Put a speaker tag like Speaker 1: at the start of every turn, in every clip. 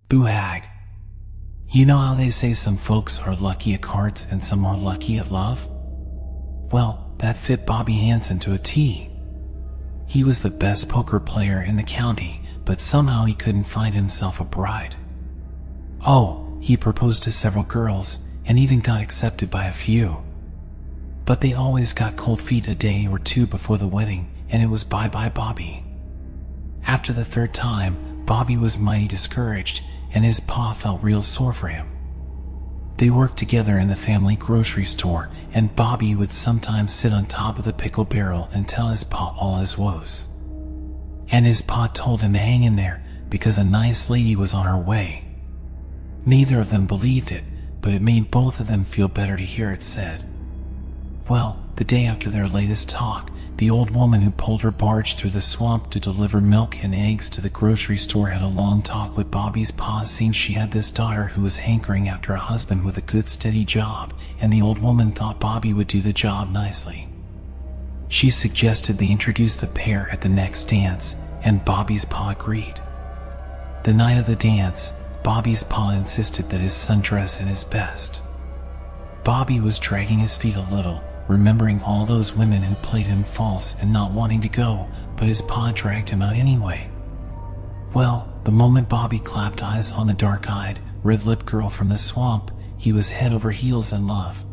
Speaker 1: Boo hag. You know how they say some folks are lucky at cards and some are lucky at love? Well, that fit Bobby Hansen to a T. He was the best poker player in the county, but somehow he couldn't find himself a bride. Oh, he proposed to several girls and even got accepted by a few. But they always got cold feet a day or two before the wedding, and it was bye-bye Bobby. After the third time, Bobby was mighty discouraged, and his pa felt real sore for him. They worked together in the family grocery store, and Bobby would sometimes sit on top of the pickle barrel and tell his pa all his woes. And his pa told him to hang in there because a nice lady was on her way. Neither of them believed it, but it made both of them feel better to hear it said. Well, the day after their latest talk, the old woman who pulled her barge through the swamp to deliver milk and eggs to the grocery store had a long talk with Bobby's pa, saying she had this daughter who was hankering after a husband with a good steady job, and the old woman thought Bobby would do the job nicely. She suggested they introduce the pair at the next dance, and Bobby's pa agreed. The night of the dance, Bobby's pa insisted that his son dress in his best. Bobby was dragging his feet a little, remembering all those women who played him false and not wanting to go, but his pa dragged him out anyway. Well, the moment Bobby clapped eyes on the dark-eyed, red-lipped girl from the swamp, he was head over heels in love.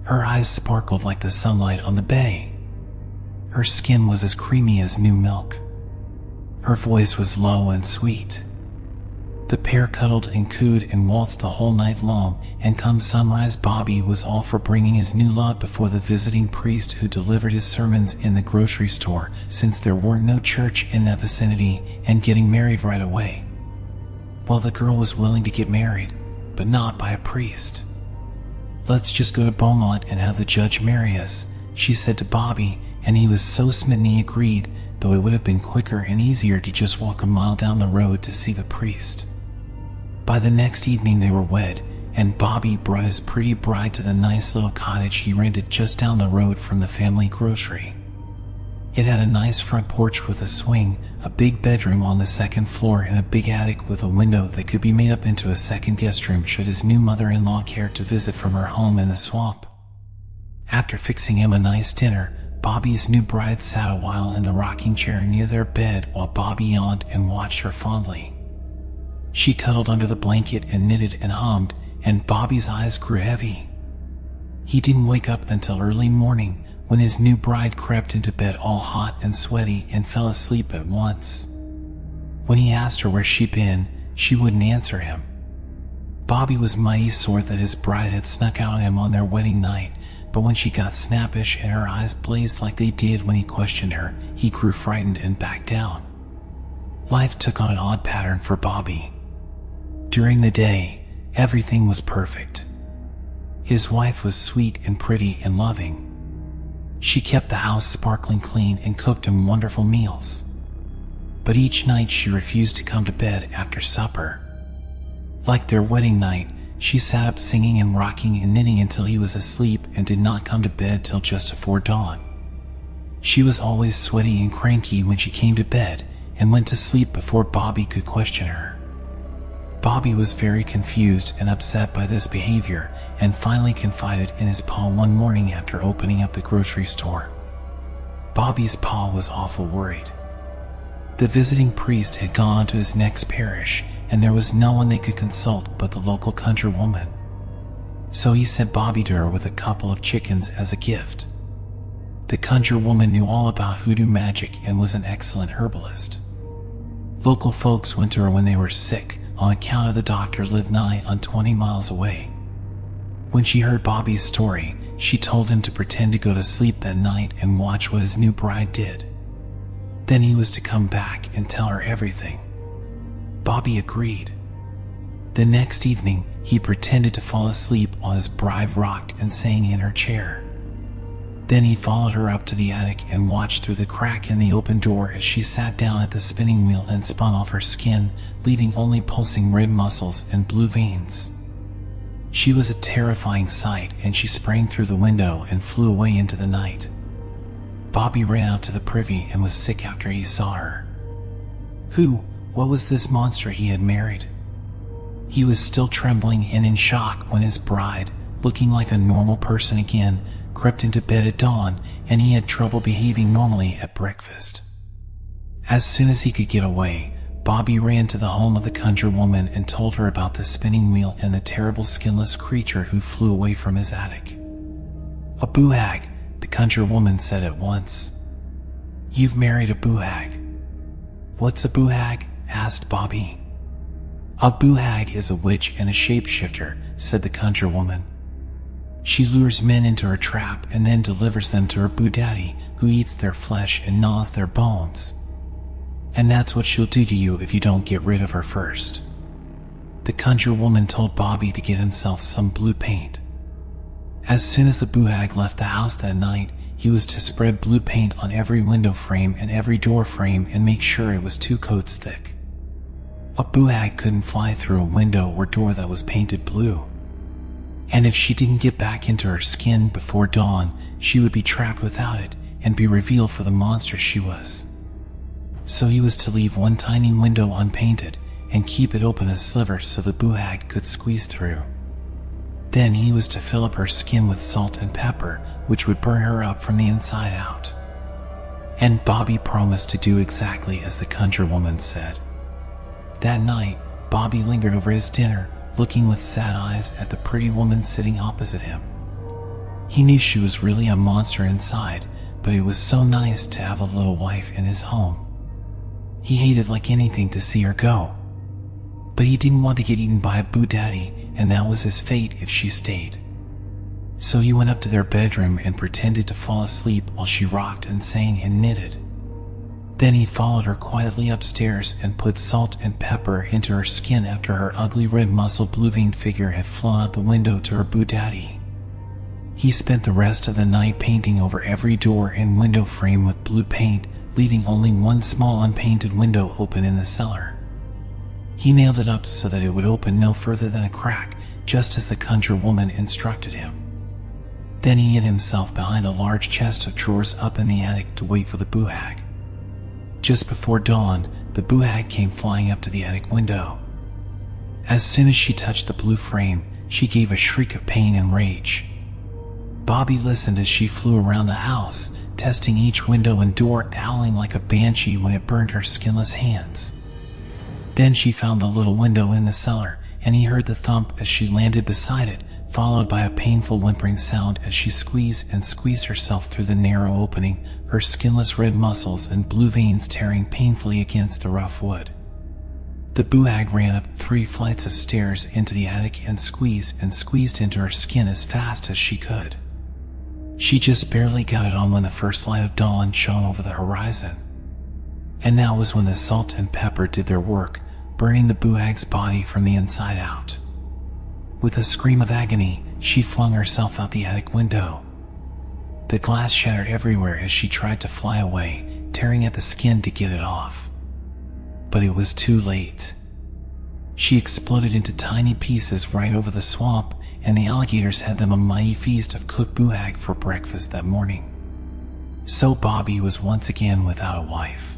Speaker 1: Her eyes sparkled like the sunlight on the bay. Her skin was as creamy as new milk. Her voice was low and sweet. The pair cuddled and cooed and waltzed the whole night long, and come sunrise Bobby was all for bringing his new love before the visiting priest who delivered his sermons in the grocery store, since there weren't no church in that vicinity, and getting married right away. Well, the girl was willing to get married, but not by a priest. "Let's just go to Beaumont and have the judge marry us," she said to Bobby, and he was so smitten he agreed, though it would have been quicker and easier to just walk a mile down the road to see the priest. By the next evening they were wed, and Bobby brought his pretty bride to the nice little cottage he rented just down the road from the family grocery. It had a nice front porch with a swing, a big bedroom on the second floor, and a big attic with a window that could be made up into a second guest room should his new mother-in-law care to visit from her home in the swamp. After fixing him a nice dinner, Bobby's new bride sat a while in the rocking chair near their bed while Bobby yawned and watched her fondly. She cuddled under the blanket and knitted and hummed, and Bobby's eyes grew heavy. He didn't wake up until early morning, when his new bride crept into bed all hot and sweaty and fell asleep at once. When he asked her where she'd been, she wouldn't answer him. Bobby was mighty sore that his bride had snuck out on him on their wedding night, but when she got snappish and her eyes blazed like they did when he questioned her, he grew frightened and backed down. Life took on an odd pattern for Bobby. During the day, everything was perfect. His wife was sweet and pretty and loving. She kept the house sparkling clean and cooked him wonderful meals. But each night she refused to come to bed after supper. Like their wedding night, she sat up singing and rocking and knitting until he was asleep and did not come to bed till just before dawn. She was always sweaty and cranky when she came to bed and went to sleep before Bobby could question her. Bobby was very confused and upset by this behavior, and finally confided in his pa one morning after opening up the grocery store. Bobby's pa was awful worried. The visiting priest had gone on to his next parish, and there was no one they could consult but the local country woman. So he sent Bobby to her with a couple of chickens as a gift. The conjure woman knew all about hoodoo magic and was an excellent herbalist. Local folks went to her when they were sick, on account of the doctor lived nigh on 20 miles away. When she heard Bobby's story, she told him to pretend to go to sleep that night and watch what his new bride did. Then he was to come back and tell her everything. Bobby agreed. The next evening, he pretended to fall asleep while his bride rocked and sang in her chair. Then he followed her up to the attic and watched through the crack in the open door as she sat down at the spinning wheel and spun off her skin, leaving only pulsing red muscles and blue veins. She was a terrifying sight, and she sprang through the window and flew away into the night. Bobby ran out to the privy and was sick after he saw her. What was this monster he had married? He was still trembling and in shock when his bride, looking like a normal person again, crept into bed at dawn, and he had trouble behaving normally at breakfast. As soon as he could get away, Bobby ran to the home of the conjure woman and told her about the spinning wheel and the terrible skinless creature who flew away from his attic. "A boo-hag," the conjure woman said at once. "You've married a boo-hag." "What's a boo-hag?" asked Bobby. "A boo-hag is a witch and a shapeshifter," said the conjure woman. "She lures men into her trap and then delivers them to her boo-daddy, who eats their flesh and gnaws their bones. And that's what she'll do to you if you don't get rid of her first." The conjure woman told Bobby to get himself some blue paint. As soon as the boo-hag left the house that night, he was to spread blue paint on every window frame and every door frame and make sure it was 2 coats thick. A boo-hag couldn't fly through a window or door that was painted blue. And if she didn't get back into her skin before dawn, she would be trapped without it and be revealed for the monster she was. So he was to leave one tiny window unpainted and keep it open a sliver so the boo-hag could squeeze through. Then he was to fill up her skin with salt and pepper, which would burn her up from the inside out. And Bobby promised to do exactly as the conjure woman said. That night, Bobby lingered over his dinner, looking with sad eyes at the pretty woman sitting opposite him. He knew she was really a monster inside, but it was so nice to have a little wife in his home. He hated like anything to see her go. But he didn't want to get eaten by a boo-daddy, and that was his fate if she stayed. So he went up to their bedroom and pretended to fall asleep while she rocked and sang and knitted. Then he followed her quietly upstairs and put salt and pepper into her skin after her ugly red muscle blue-veined figure had flown out the window to her boo-daddy. He spent the rest of the night painting over every door and window frame with blue paint, leaving only one small unpainted window open in the cellar. He nailed it up so that it would open no further than a crack, just as the conjure woman instructed him. Then he hid himself behind a large chest of drawers up in the attic to wait for the boo-hag. Just before dawn, the boo-hag came flying up to the attic window. As soon as she touched the blue frame, she gave a shriek of pain and rage. Bobby listened as she flew around the house, testing each window and door, howling like a banshee when it burned her skinless hands. Then she found the little window in the cellar, and he heard the thump as she landed beside it, followed by a painful whimpering sound as she squeezed and squeezed herself through the narrow opening, her skinless red muscles and blue veins tearing painfully against the rough wood. The boo-hag ran up 3 flights of stairs into the attic and squeezed into her skin as fast as she could. She just barely got it on when the first light of dawn shone over the horizon. And now was when the salt and pepper did their work, burning the boo-hag's body from the inside out. With a scream of agony, she flung herself out the attic window. The glass shattered everywhere as she tried to fly away, tearing at the skin to get it off. But it was too late. She exploded into tiny pieces right over the swamp, and the alligators had them a mighty feast of cooked boo-hag for breakfast that morning. So Bobby was once again without a wife.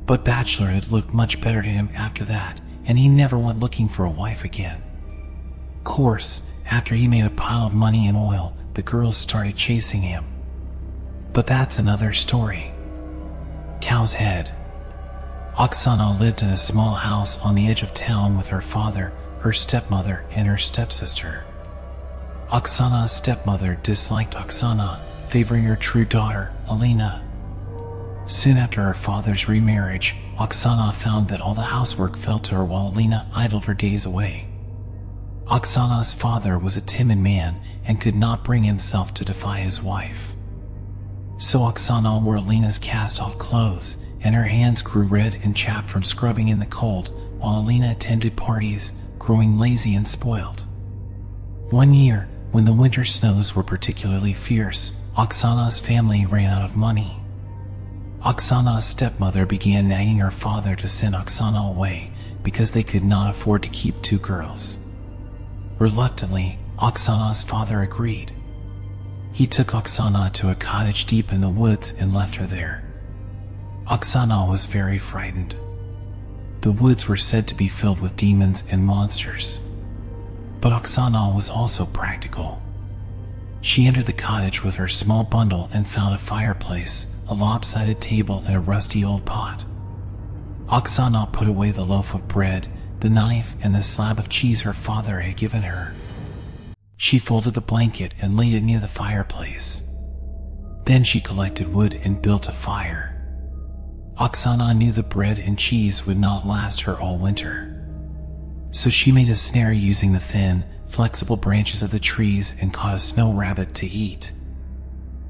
Speaker 1: But bachelorhood looked much better to him after that, and he never went looking for a wife again. Of course, after he made a pile of money and oil, the girls started chasing him. But that's another story. Cow's Head. Oksana lived in a small house on the edge of town with her father, her stepmother, and her stepsister. Oksana's stepmother disliked Oksana, favoring her true daughter, Alina. Soon after her father's remarriage, Oksana found that all the housework fell to her while Alina idled her days away. Oksana's father was a timid man and could not bring himself to defy his wife. So Oksana wore Alina's cast-off clothes, and her hands grew red and chapped from scrubbing in the cold, while Alina attended parties, growing lazy and spoiled. One year, when the winter snows were particularly fierce, Oksana's family ran out of money. Oksana's stepmother began nagging her father to send Oksana away because they could not afford to keep 2 girls. Reluctantly, Oksana's father agreed. He took Oksana to a cottage deep in the woods and left her there. Oksana was very frightened. The woods were said to be filled with demons and monsters. But Oksana was also practical. She entered the cottage with her small bundle and found a fireplace, a lopsided table, and a rusty old pot. Oksana put away the loaf of bread, the knife, and the slab of cheese her father had given her. She folded the blanket and laid it near the fireplace. Then she collected wood and built a fire. Oksana knew the bread and cheese would not last her all winter. So she made a snare using the thin, flexible branches of the trees and caught a snow rabbit to eat.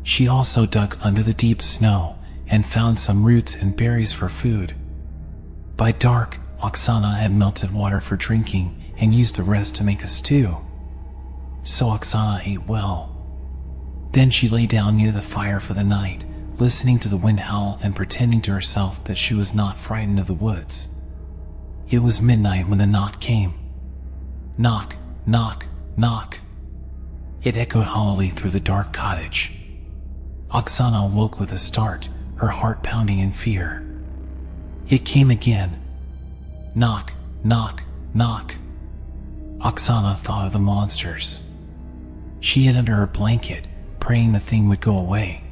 Speaker 1: She also dug under the deep snow and found some roots and berries for food. By dark, Oksana had melted water for drinking and used the rest to make a stew. So Oksana ate well. Then she lay down near the fire for the night, listening to the wind howl and pretending to herself that she was not frightened of the woods. It was midnight when the knock came. Knock, knock, knock. It echoed hollowly through the dark cottage. Oksana woke with a start, her heart pounding in fear. It came again. Knock, knock, knock. Oksana thought of the monsters. She hid under her blanket, praying the thing would go away.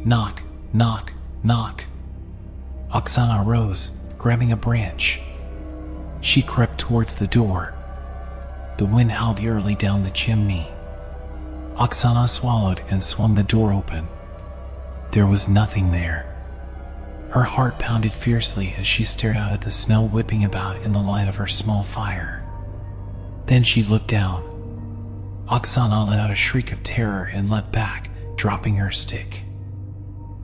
Speaker 1: Knock, knock, knock. Oksana rose, grabbing a branch. She crept towards the door. The wind howled eerily down the chimney. Oksana swallowed and swung the door open. There was nothing there. Her heart pounded fiercely as she stared out at the snow whipping about in the light of her small fire. Then she looked down. Oksana let out a shriek of terror and leapt back, dropping her stick.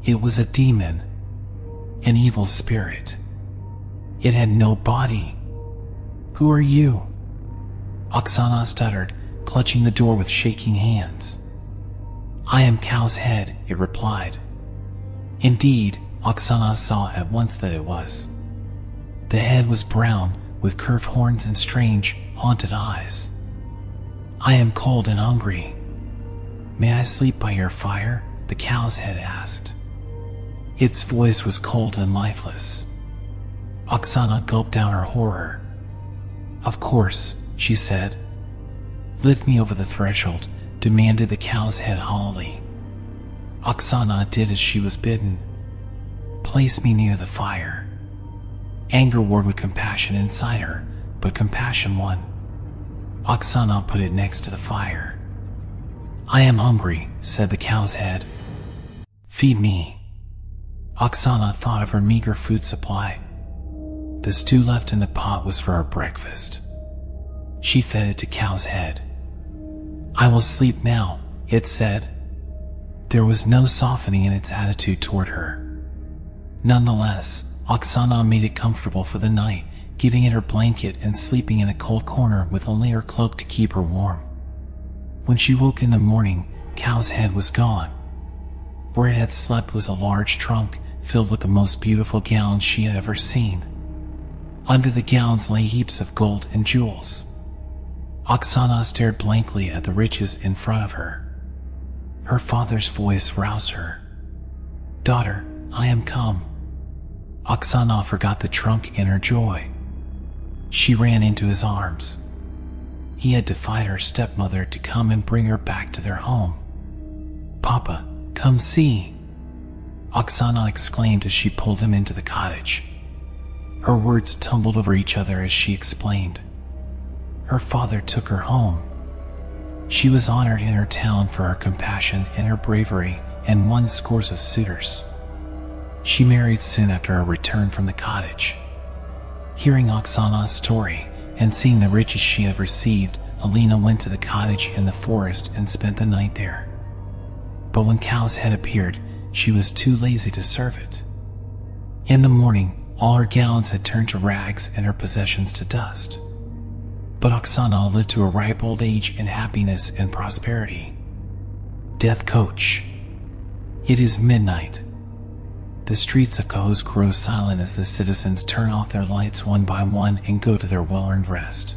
Speaker 1: It was a demon, an evil spirit. It had no body. Who are you? Oksana stuttered, clutching the door with shaking hands. I am Cow's Head, it replied. Indeed, Oksana saw at once that it was. The head was brown, with curved horns and strange, haunted eyes. I am cold and hungry. May I sleep by your fire? The cow's head asked. Its voice was cold and lifeless. Oksana gulped down her horror. Of course, she said. Lift me over the threshold, demanded the cow's head hollowly. Oksana did as she was bidden. Place me near the fire. Anger warred with compassion inside her, but compassion won. Oksana put it next to the fire. I am hungry, said the cow's head. Feed me. Oksana thought of her meager food supply. The stew left in the pot was for her breakfast. She fed it to Cow's Head. I will sleep now, it said. There was no softening in its attitude toward her. Nonetheless, Oksana made it comfortable for the night, giving it her blanket and sleeping in a cold corner with only her cloak to keep her warm. When she woke in the morning, Cow's Head was gone. Where it had slept was a large trunk filled with the most beautiful gowns she had ever seen. Under the gowns lay heaps of gold and jewels. Oksana stared blankly at the riches in front of her. Her father's voice roused her. Daughter, I am come. Oksana forgot the trunk in her joy. She ran into his arms. He had defied her stepmother to come and bring her back to their home. Papa, come see, Oksana exclaimed as she pulled him into the cottage. Her words tumbled over each other as she explained. Her father took her home. She was honored in her town for her compassion and her bravery and won scores of suitors. She married soon after her return from the cottage. Hearing Oksana's story and seeing the riches she had received, Alina went to the cottage in the forest and spent the night there. But when Cow's Head appeared, she was too lazy to serve it. In the morning, all her gowns had turned to rags and her possessions to dust. But Oksana lived to a ripe old age in happiness and prosperity. Death Coach. It is midnight. The streets of Kahos grow silent as the citizens turn off their lights one by one and go to their well-earned rest.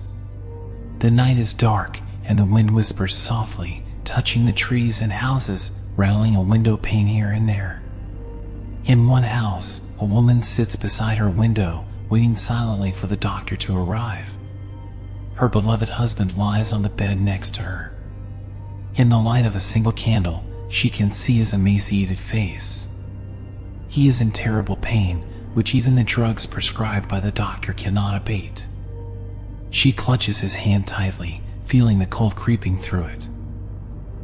Speaker 1: The night is dark and the wind whispers softly, touching the trees and houses, rattling a window pane here and there. In one house, a woman sits beside her window, waiting silently for the doctor to arrive. Her beloved husband lies on the bed next to her. In the light of a single candle, she can see his emaciated face. He is in terrible pain, which even the drugs prescribed by the doctor cannot abate. She clutches his hand tightly, feeling the cold creeping through it.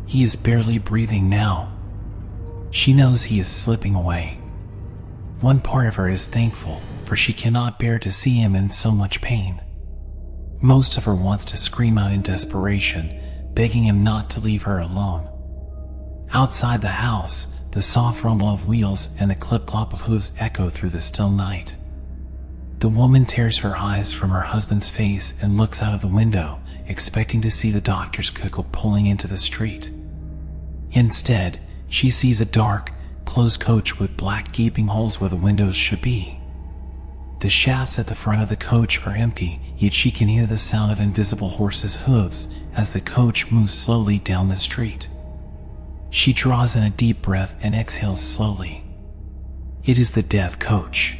Speaker 1: He is barely breathing now. She knows he is slipping away. One part of her is thankful, for she cannot bear to see him in so much pain. Most of her wants to scream out in desperation, begging him not to leave her alone. Outside the house, the soft rumble of wheels and the clip-clop of hooves echo through the still night. The woman tears her eyes from her husband's face and looks out of the window, expecting to see the doctor's vehicle pulling into the street. Instead, she sees a dark, closed coach with black gaping holes where the windows should be. The shafts at the front of the coach are empty, yet she can hear the sound of invisible horses' hooves as the coach moves slowly down the street. She draws in a deep breath and exhales slowly. It is the death coach.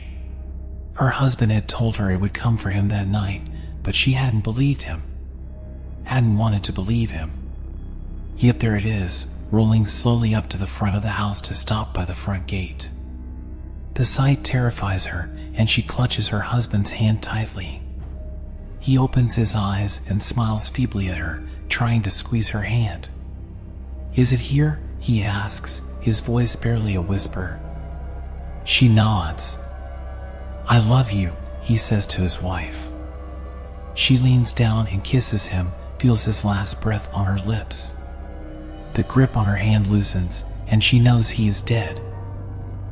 Speaker 1: Her husband had told her it would come for him that night, but she hadn't believed him. Hadn't wanted to believe him. Yet there it is, rolling slowly up to the front of the house to stop by the front gate. The sight terrifies her, and she clutches her husband's hand tightly. He opens his eyes and smiles feebly at her, trying to squeeze her hand. "Is it here?" he asks, his voice barely a whisper. She nods. "I love you," he says to his wife. She leans down and kisses him, feels his last breath on her lips. The grip on her hand loosens, and she knows he is dead.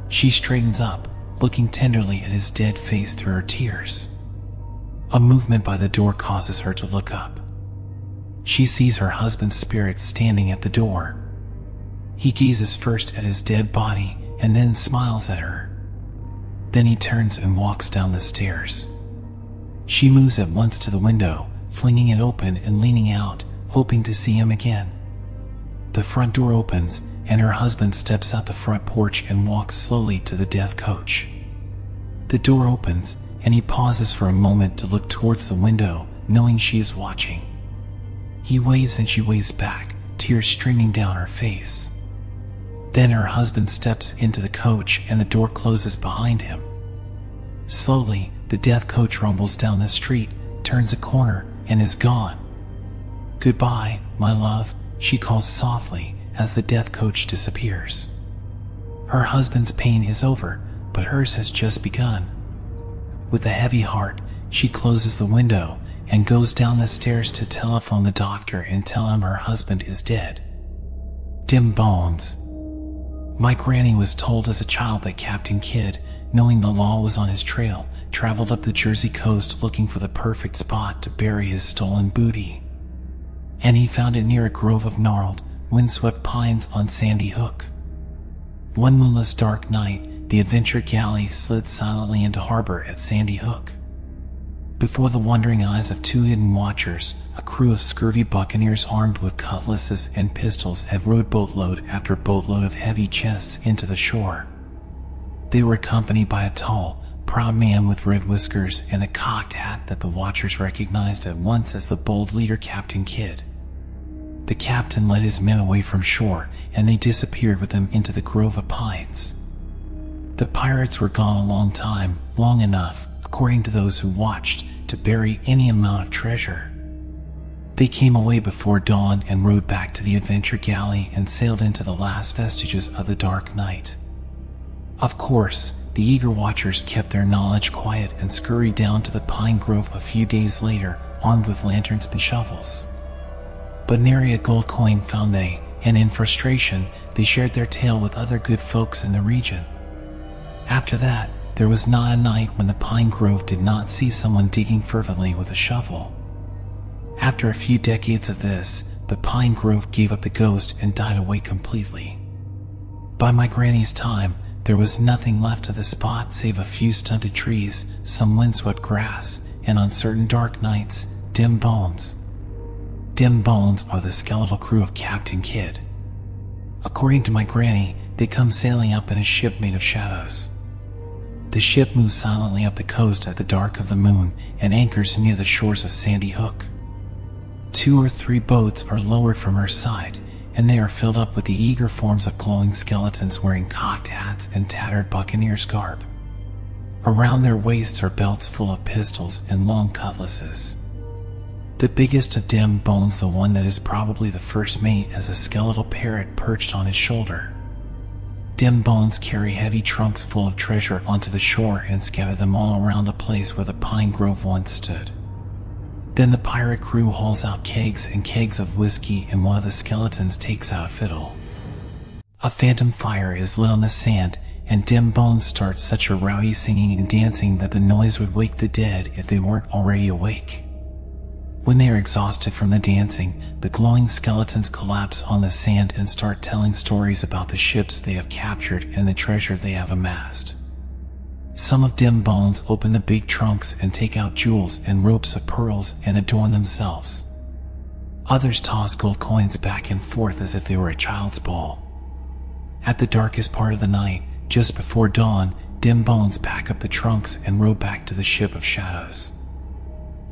Speaker 1: She straightens up, looking tenderly at his dead face through her tears. A movement by the door causes her to look up. She sees her husband's spirit standing at the door. He gazes first at his dead body and then smiles at her. Then he turns and walks down the stairs. She moves at once to the window, flinging it open and leaning out, hoping to see him again. The front door opens, and her husband steps out the front porch and walks slowly to the death coach. The door opens, and he pauses for a moment to look towards the window, knowing she is watching. He waves and she waves back, tears streaming down her face. Then her husband steps into the coach and the door closes behind him. Slowly, the death coach rumbles down the street, turns a corner, and is gone. "Goodbye, my love," she calls softly as the death coach disappears. Her husband's pain is over, but hers has just begun. With a heavy heart, she closes the window and goes down the stairs to telephone the doctor and tell him her husband is dead. Dim bones. My granny was told as a child that Captain Kidd, knowing the law was on his trail, traveled up the Jersey coast looking for the perfect spot to bury his stolen booty. And he found it near a grove of gnarled, windswept pines on Sandy Hook. One moonless dark night, the adventure galley slid silently into harbor at Sandy Hook. Before the wondering eyes of two hidden watchers, a crew of scurvy buccaneers armed with cutlasses and pistols had rowed boatload after boatload of heavy chests into the shore. They were accompanied by a tall, proud man with red whiskers and a cocked hat that the watchers recognized at once as the bold leader Captain Kidd. The captain led his men away from shore, and they disappeared with them into the grove of pines. The pirates were gone a long time, long enough, according to those who watched, to bury any amount of treasure. They came away before dawn and rowed back to the adventure galley and sailed into the last vestiges of the dark night. Of course, the eager watchers kept their knowledge quiet and scurried down to the pine grove a few days later, armed with lanterns and shovels. But nary a gold coin found they, and in frustration, they shared their tale with other good folks in the region. After that, there was not a night when the pine grove did not see someone digging fervently with a shovel. After a few decades of this, the pine grove gave up the ghost and died away completely. By my granny's time, there was nothing left of the spot save a few stunted trees, some windswept grass, and on certain dark nights, dim bones. Dim bones are the skeletal crew of Captain Kidd. According to my granny, they come sailing up in a ship made of shadows. The ship moves silently up the coast at the dark of the moon and anchors near the shores of Sandy Hook. 2 or 3 boats are lowered from her side, and they are filled up with the eager forms of glowing skeletons wearing cocked hats and tattered buccaneers' garb. Around their waists are belts full of pistols and long cutlasses. The biggest of Dim Bones, the one that is probably the first mate, has a skeletal parrot perched on his shoulder. Dim Bones carry heavy trunks full of treasure onto the shore and scatter them all around the place where the pine grove once stood. Then the pirate crew hauls out kegs and kegs of whiskey, and one of the skeletons takes out a fiddle. A phantom fire is lit on the sand, and Dim Bones starts such a rowdy singing and dancing that the noise would wake the dead if they weren't already awake. When they are exhausted from the dancing, the glowing skeletons collapse on the sand and start telling stories about the ships they have captured and the treasure they have amassed. Some of Dim Bones open the big trunks and take out jewels and ropes of pearls and adorn themselves. Others toss gold coins back and forth as if they were a child's ball. At the darkest part of the night, just before dawn, Dim Bones pack up the trunks and row back to the ship of shadows.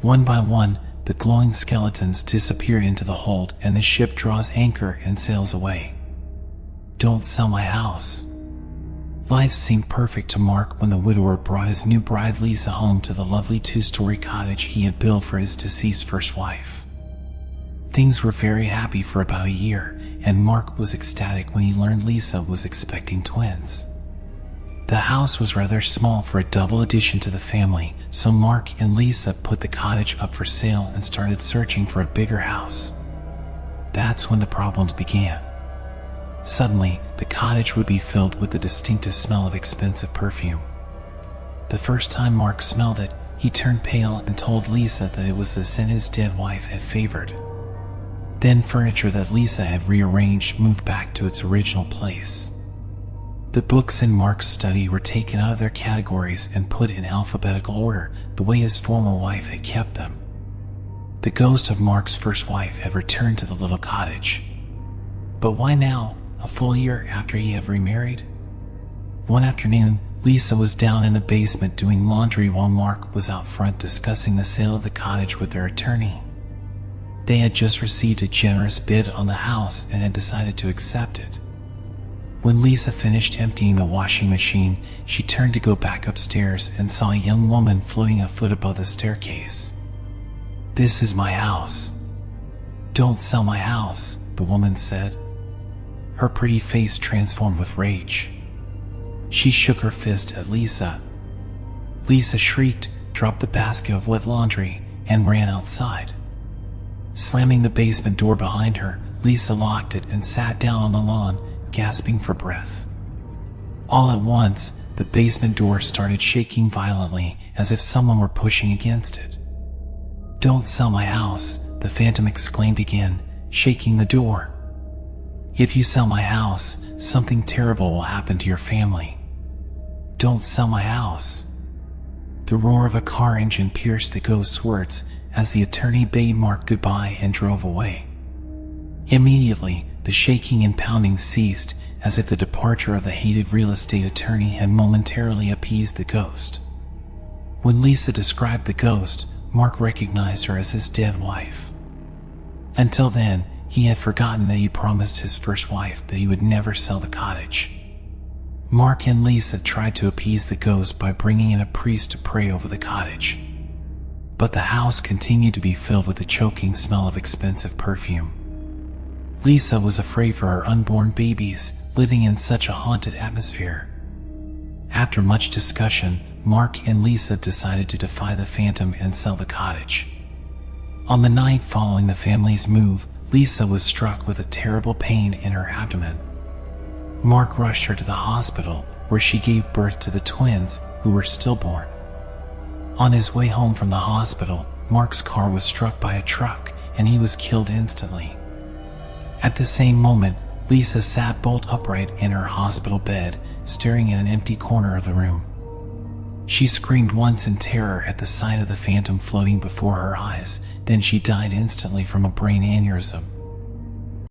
Speaker 1: One by one, the glowing skeletons disappear into the hold, and the ship draws anchor and sails away. Don't sell my house. Life seemed perfect to Mark when the widower brought his new bride Lisa home to the lovely 2-story cottage he had built for his deceased first wife. Things were very happy for about a year, and Mark was ecstatic when he learned Lisa was expecting twins. The house was rather small for a double addition to the family, so Mark and Lisa put the cottage up for sale and started searching for a bigger house. That's when the problems began. Suddenly, the cottage would be filled with the distinctive smell of expensive perfume. The first time Mark smelled it, he turned pale and told Lisa that it was the scent his dead wife had favored. Then furniture that Lisa had rearranged moved back to its original place. The books in Mark's study were taken out of their categories and put in alphabetical order, the way his former wife had kept them. The ghost of Mark's first wife had returned to the little cottage. But why now, a full year after he had remarried? One afternoon, Lisa was down in the basement doing laundry while Mark was out front discussing the sale of the cottage with their attorney. They had just received a generous bid on the house and had decided to accept it. When Lisa finished emptying the washing machine, she turned to go back upstairs and saw a young woman floating a foot above the staircase. "This is my house. Don't sell my house," the woman said. Her pretty face transformed with rage. She shook her fist at Lisa. Lisa shrieked, dropped the basket of wet laundry, and ran outside. Slamming the basement door behind her, Lisa locked it and sat down on the lawn, gasping for breath. All at once, the basement door started shaking violently, as if someone were pushing against it. "Don't sell my house," the phantom exclaimed again, shaking the door. "If you sell my house, something terrible will happen to your family. Don't sell my house." The roar of a car engine pierced the ghost's words as the attorney bade Mark goodbye and drove away. Immediately, the shaking and pounding ceased, as if the departure of the hated real estate attorney had momentarily appeased the ghost. When Lisa described the ghost, Mark recognized her as his dead wife. Until then, he had forgotten that he promised his first wife that he would never sell the cottage. Mark and Lisa tried to appease the ghost by bringing in a priest to pray over the cottage. But the house continued to be filled with the choking smell of expensive perfume. Lisa was afraid for her unborn babies, living in such a haunted atmosphere. After much discussion, Mark and Lisa decided to defy the phantom and sell the cottage. On the night following the family's move, Lisa was struck with a terrible pain in her abdomen. Mark rushed her to the hospital, where she gave birth to the twins, who were stillborn. On his way home from the hospital, Mark's car was struck by a truck, and he was killed instantly. At the same moment, Lisa sat bolt upright in her hospital bed, staring at an empty corner of the room. She screamed once in terror at the sight of the phantom floating before her eyes, then she died instantly from a brain aneurysm.